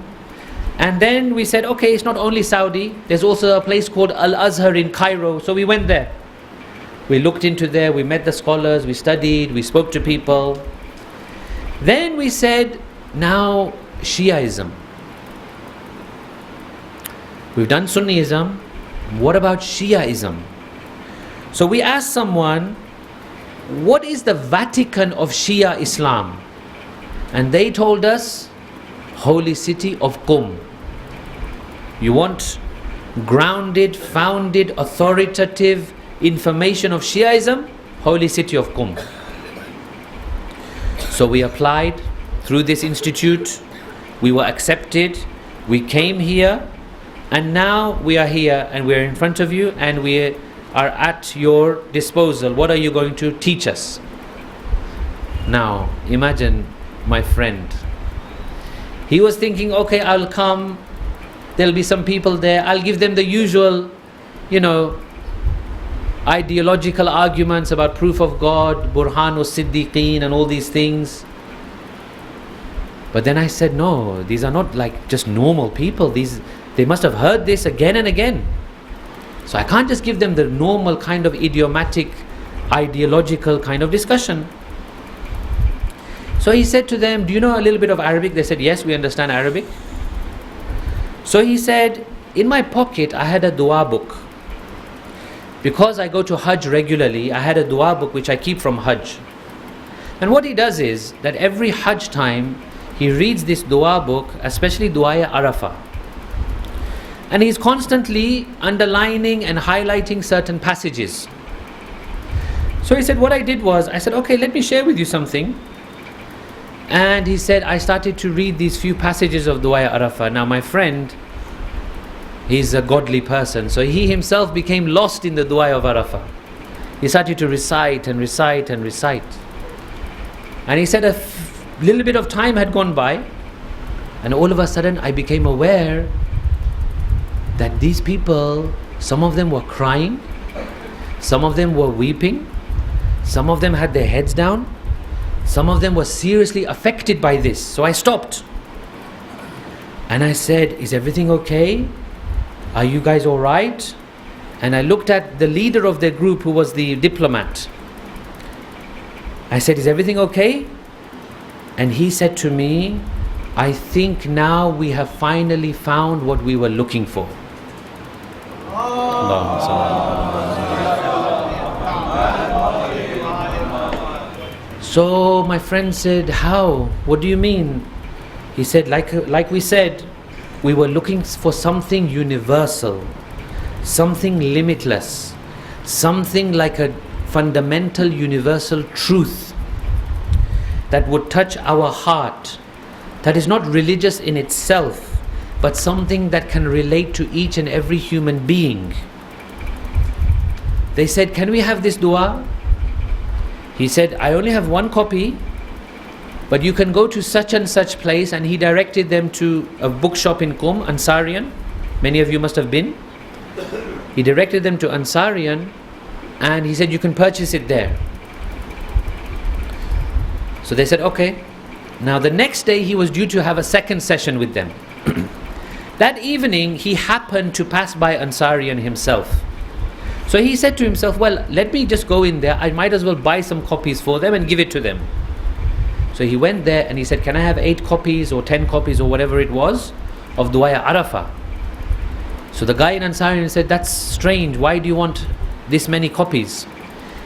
and then we said, okay, it's not only Saudi, there's also a place called Al-Azhar in Cairo. So we went there. We looked into there, we met the scholars, we studied, we spoke to people. Then we said, now Shiaism. We've done Sunniism, what about Shiaism? So we asked someone, what is the Vatican of Shia Islam? And they told us, holy city of Qom. You want grounded, founded, authoritative information of Shiaism? Holy city of Qom. So we applied through this institute, we were accepted, we came here, and now we are here and we are in front of you and we are at your disposal. What are you going to teach us? Now imagine my friend. He was thinking, okay, I'll come, there'll be some people there, I'll give them the usual, ideological arguments about proof of God, Burhan Siddiqeen and all these things. But then I said, no, these are not like just normal people. These They must have heard this again and again. So I can't just give them the normal kind of idiomatic, ideological kind of discussion. So he said to them, do you know a little bit of Arabic? They said, yes, we understand Arabic. So he said, in my pocket I had a dua book. Because I go to Hajj regularly, I had a dua book which I keep from Hajj. And what he does is that every Hajj time, he reads this dua book, especially Dua Arafah. And he's constantly underlining and highlighting certain passages. So he said, what I did was, I said, okay, let me share with you something. And he said, I started to read these few passages of Dua Arafah. Now my friend, he's a godly person, so he himself became lost in the Dua of Arafah. He started to recite and recite and recite. And he said a little bit of time had gone by, and all of a sudden I became aware that these people, some of them were crying, some of them were weeping, some of them had their heads down, some of them were seriously affected by this. So I stopped and I said, is everything okay? Are you guys all right? And I looked at the leader of their group, who was the diplomat. I said, is everything okay? And he said to me, I think now we have finally found what we were looking for. So my friend said, how? What do you mean? He said, like we said, we were looking for something universal, something limitless, something like a fundamental universal truth that would touch our heart, that is not religious in itself, but something that can relate to each and every human being. They said, can we have this dua? He said, I only have one copy, but you can go to such and such place. And he directed them to a bookshop in Qum, Ansarian. Many of you must have been. He directed them to Ansarian, and he said, you can purchase it there. So they said, okay. Now the next day he was due to have a second session with them. That evening he happened to pass by Ansarian himself. So he said to himself, well, let me just go in there, I might as well buy some copies for them and give it to them. So he went there and he said, can I have 8 copies or 10 copies or whatever it was of Dua Arafah? So the guy in Ansarian said, that's strange, why do you want this many copies?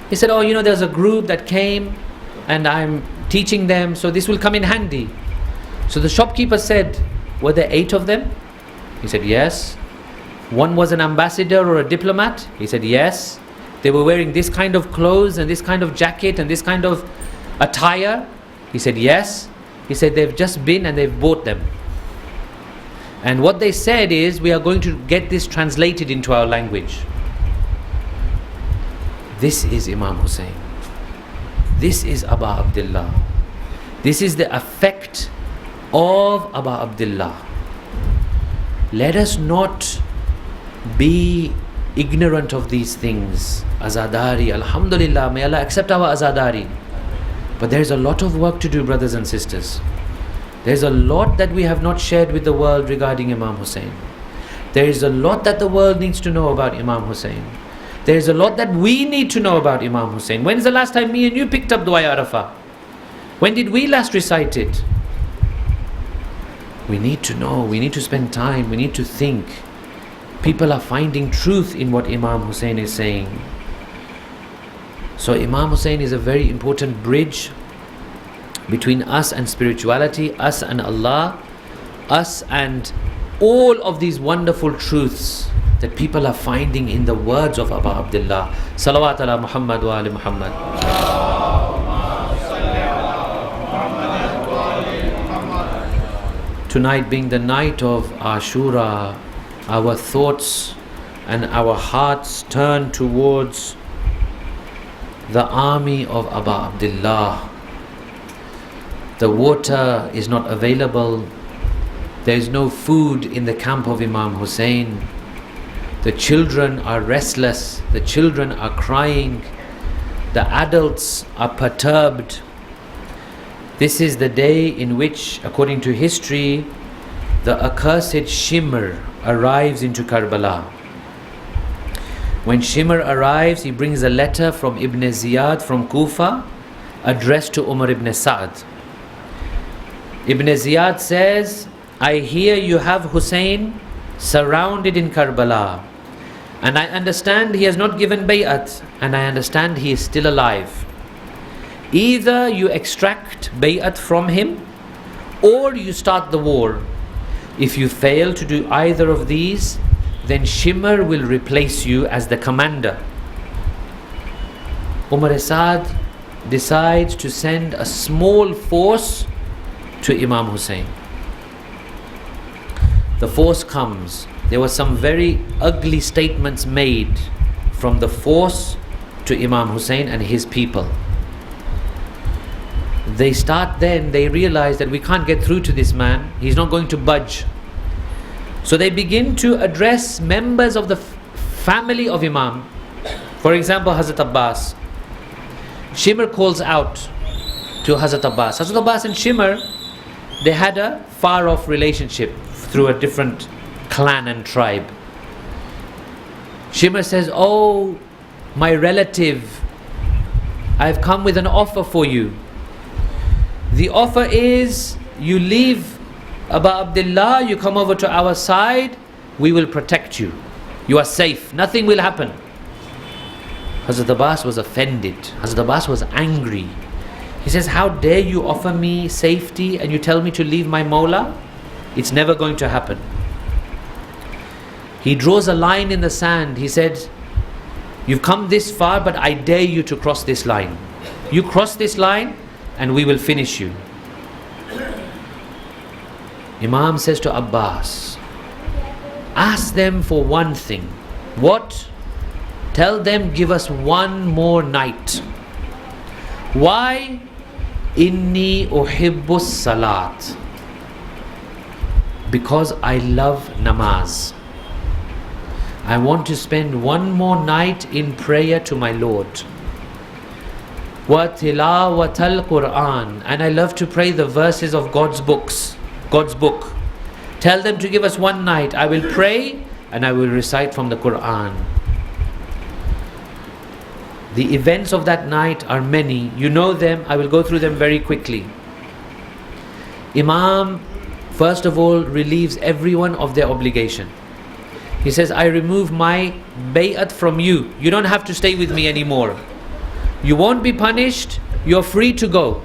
He said, oh, there's a group that came and I'm teaching them, so this will come in handy. So the shopkeeper said, were there 8 of them? He said, yes. One was an ambassador or a diplomat? He said, yes. They were wearing this kind of clothes and this kind of jacket and this kind of attire? He said, yes. He said, they've just been and they've bought them. And what they said is, we are going to get this translated into our language. This is Imam Husain. This is Abu Abdullah. This is the effect of Abu Abdullah. Let us not be ignorant of these things. Azadari, Alhamdulillah, may Allah accept our azadari. But there's a lot of work to do, brothers and sisters. There's a lot that we have not shared with the world regarding Imam Husain. There is a lot that the world needs to know about Imam Husain. There is a lot that we need to know about Imam Husain. When is the last time me and you picked up Dua Arafah? When did we last recite it? We need to know, we need to spend time, we need to think. People are finding truth in what Imam Husain is saying. So Imam Husain is a very important bridge between us and spirituality, us and Allah, us and all of these wonderful truths that people are finding in the words of Abu Abdullah. Salawat ala Muhammad wa ali Muhammad. Tonight being the night of Ashura, our thoughts and our hearts turn towards the army of Abu Abdullah. The water is not available. There is no food in the camp of Imam Husain. The children are restless. The children are crying. The adults are perturbed. This is the day in which, according to history, the accursed Shimr arrives into Karbala. When Shimr arrives, he brings a letter from Ibn Ziyad from Kufa addressed to Umar ibn Sa'd. Ibn Ziyad says, I hear you have Husain surrounded in Karbala, and I understand he has not given bay'at, and I understand he is still alive. Either you extract bay'at from him, or you start the war. If you fail to do either of these, then Shimr will replace you as the commander. Umar Sa'd decides to send a small force to Imam Husain. The force comes. There were some very ugly statements made from the force to Imam Husain and his people. They realize that we can't get through to this man. He's not going to budge. So they begin to address members of the family of Imam. For example, Hazrat Abbas. Shimr calls out to Hazrat Abbas. Hazrat Abbas and Shimr, they had a far-off relationship through a different clan and tribe. Shimr says, oh, my relative, I've come with an offer for you. The offer is, you leave Abu Abdullah, you come over to our side, we will protect you. You are safe, nothing will happen. Hazrat Abbas was offended. Hazrat Abbas was angry. He says, how dare you offer me safety and you tell me to leave my Mawla? It's never going to happen. He draws a line in the sand. He said, you've come this far, but I dare you to cross this line. You cross this line and we will finish you. Imam says to Abbas, ask them for one thing. What? Tell them, give us one more night. Why? Inni uhibbus salat. Because I love namaz. I want to spend one more night in prayer to my Lord. Wa tilawatal Quran. And I love to pray the verses of God's book. Tell them to give us one night. I will pray and I will recite from the Quran. The events of that night are many. You know them. I will go through them very quickly. Imam, first of all, relieves everyone of their obligation. He says, I remove my bay'at from you. You don't have to stay with me anymore. You won't be punished. You're free to go.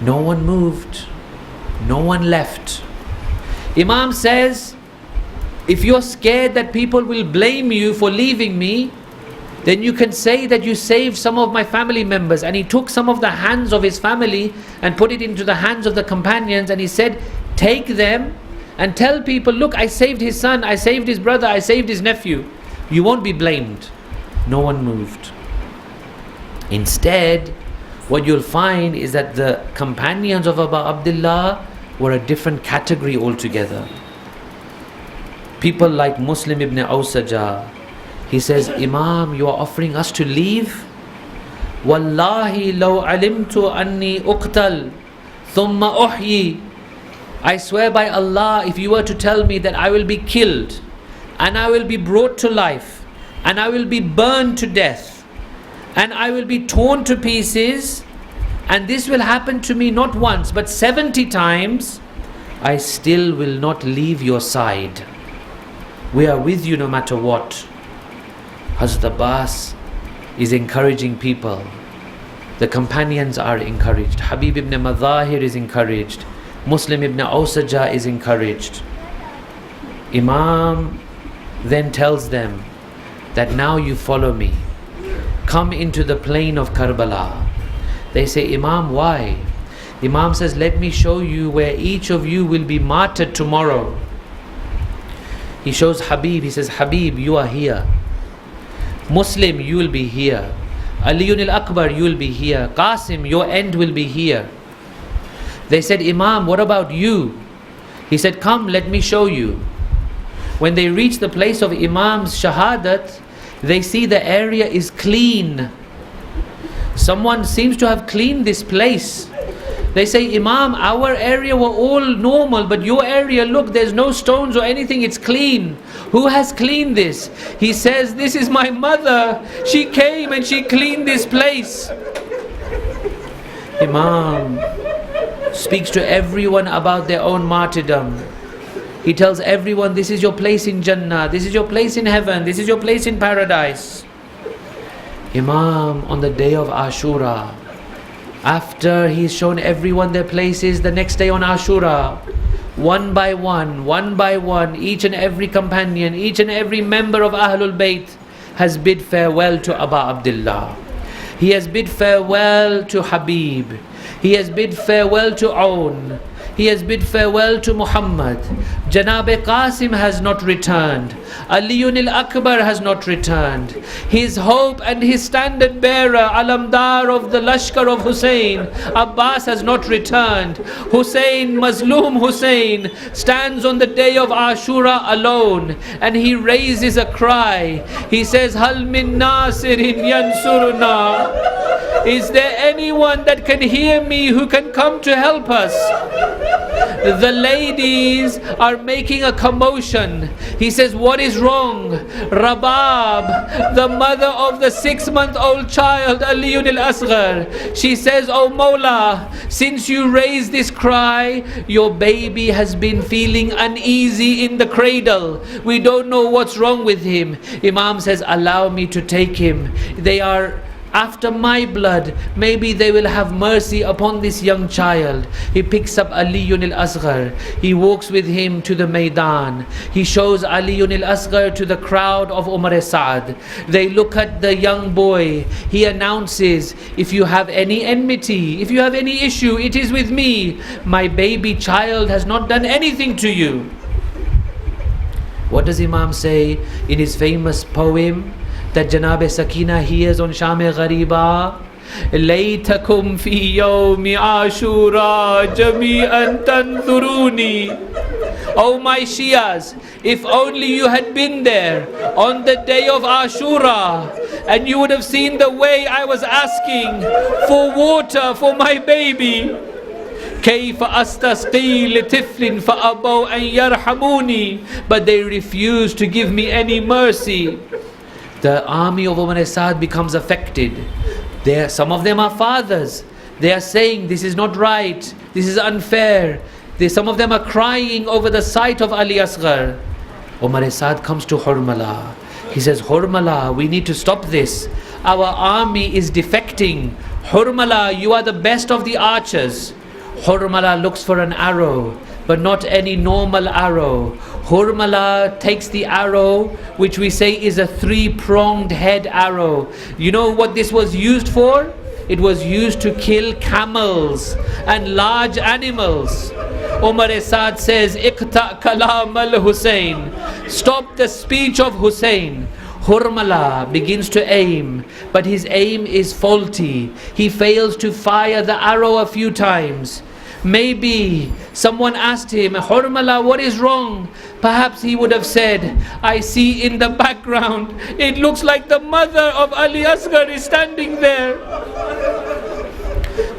No one moved. No one left. Imam says, if you're scared that people will blame you for leaving me, then you can say that you saved some of my family members. And he took some of the hands of his family and put it into the hands of the companions, and he said, take them and tell people, look, I saved his son, I saved his brother, I saved his nephew. You won't be blamed. No one moved. Instead, what you'll find is that the companions of Abu Abdullah were a different category altogether. People like Muslim ibn Awsaja. He says, Imam, you are offering us to leave? Wallahi law alimtu anni uqtal thumma uhyi. I swear by Allah, if you were to tell me that I will be killed and I will be brought to life and I will be burned to death and I will be torn to pieces, and this will happen to me not once but 70 times, I still will not leave your side. We are with you no matter what. Hazrat Abbas is encouraging people. The companions are encouraged. Habib ibn Madahir is encouraged. Muslim ibn Awsaja is encouraged. Imam then tells them that now you follow me. Come into the plain of Karbala. They say, Imam, why? Imam says, let me show you where each of you will be martyred tomorrow. He shows Habib. He says, Habib, you are here. Muslim, you will be here. Aliyun al-Akbar, you will be here. Qasim, your end will be here. They said, Imam, what about you? He said, come, let me show you. When they reach the place of Imam's shahadat, they see the area is clean. Someone seems to have cleaned this place. They say, Imam, our area were all normal, but your area, look, there's no stones or anything, it's clean. Who has cleaned this? He says, this is my mother. She came and she cleaned this place. Imam speaks to everyone about their own martyrdom. He tells everyone, this is your place in Jannah, this is your place in heaven, this is your place in paradise. Imam, on the day of Ashura, after he's shown everyone their places, the next day on Ashura, one by one, each and every companion, each and every member of Ahlul Bayt has bid farewell to Abu Abdullah. He has bid farewell to Habib. He has bid farewell to Aun. He has bid farewell to Muhammad. Janab Qasim has not returned. Aliyun al-Akbar has not returned. His hope and his standard bearer, Alamdar of the Lashkar of Husain, Abbas has not returned. Husain, Mazlum Husain, stands on the day of Ashura alone, and he raises a cry. He says, Hal min nasirin yansuruna. Is there anyone that can hear me, who can come to help us? The ladies are making a commotion. He says, what is wrong? Rabab, the mother of the 6-month-old child, Aliyun al-Asghar, she says, Oh Mawla, since you raised this cry, your baby has been feeling uneasy in the cradle. We don't know what's wrong with him. Imam says, allow me to take him. They are after my blood, maybe they will have mercy upon this young child. He picks up Aliyun al-Asghar. He walks with him to the Maidan. He shows Aliyun al-Asghar to the crowd of Umar Sa'ad. They look at the young boy. He announces, if you have any enmity, if you have any issue, it is with me. My baby child has not done anything to you. What does Imam say in his famous poem that Janab Sakina hears on Sham-e Ghariba? Laytakum fi yawmi Ashura jami'an tanzuruni. Oh my Shias, if only you had been there on the day of Ashura, and you would have seen the way I was asking for water for my baby. كيف أستسقي لطفل فأبوا أن يرحموني. But they refused to give me any mercy. The army of Umar Sa'ad becomes affected. Some of them are fathers. They are saying, this is not right, this is unfair. Some of them are crying over the sight of Ali Asghar. Umar Sa'ad comes to Hurmala. He says, Hurmala, we need to stop this. Our army is defecting. Hurmala, you are the best of the archers. Hurmala looks for an arrow, but not any normal arrow. Hurmala takes the arrow, which we say is a 3-pronged head arrow. You know what this was used for? It was used to kill camels and large animals. Umar Sa'ad says, Iqta kalam al-Husain. Stop the speech of Husain. Hurmala begins to aim, but his aim is faulty. He fails to fire the arrow a few times. Maybe someone asked him, Hurmala, what is wrong? Perhaps he would have said, I see in the background, it looks like the mother of Ali Asghar is standing there.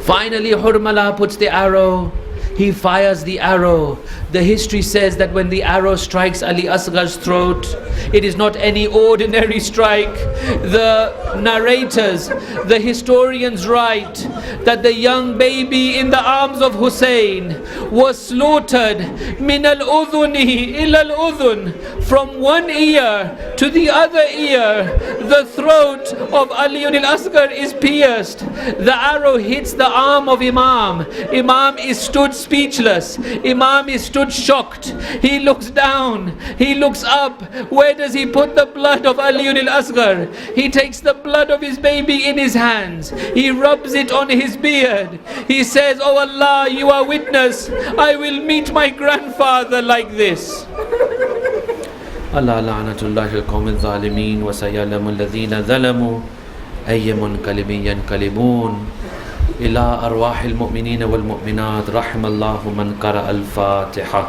Finally, Hurmala puts the arrow. He fires the arrow. The history says that when the arrow strikes Ali Asghar's throat, it is not any ordinary strike. The narrators, the historians write that the young baby in the arms of Husain was slaughtered min al-udhuni ila al-udhun, from one ear to the other ear. The throat of Ali al-Asghar is pierced. The arrow hits the arm of Imam. Imam is stood speechless. Imam is stood shocked. He looks down. He looks up. Where does he put the blood of Ali al-Asghar? He takes the blood of his baby in his hands. He rubs it on his beard. He says, Oh Allah, you are witness. I will meet my grandfather like this. Allah la'natullahi al-qawm al-zalimin wa sayalamu alladhina zalamu ayya munqalibin yanqalibun. إلى أرواح المؤمنين والمؤمنات رحم الله من قرأ الفاتحة.